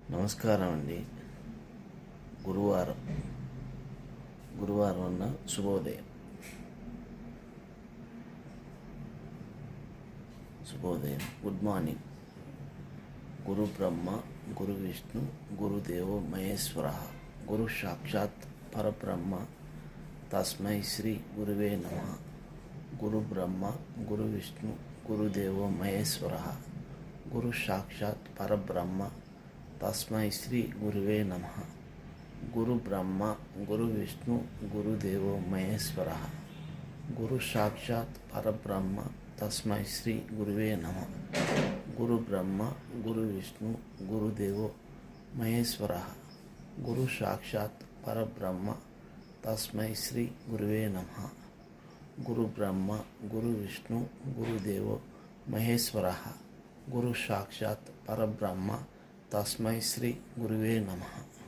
నమస్కారం అండి. గురువారం అన్న శుభోదయం. Good morning. గురు బ్రహ్మ, గురు విష్ణు, గురుదేవో మహేశ్వర, గురు సాక్షాత్ పరబ్రహ్మ, తస్మై శ్రీ గురువే నమః. గురు బ్రహ్మ, గురు విష్ణు, గురుదేవో మహేశ్వర, గురు సాక్షాత్ పరబ్రహ్మ, తస్మై శ్రీ గురువే నమః. గురు బ్రహ్మ, గురు విష్ణు, గురుదేవో మహేశ్వర, గురు సాక్షాత్ పరబ్రహ్మ, తస్మై శ్రీ గురువే నమః. గురు బ్రహ్మ, గురు విష్ణు, గురుదేవో మహేశ్వర, గురు సాక్షాత్ పరబ్రహ్మ, తస్మై శ్రీ గురువే నమః. గురు బ్రహ్మ, గురు విష్ణు, గురుదేవో మహేశ్వర, గురు సాక్షాత్ పరబ్రహ్మ, తస్మై శ్రీ గురువే నమః.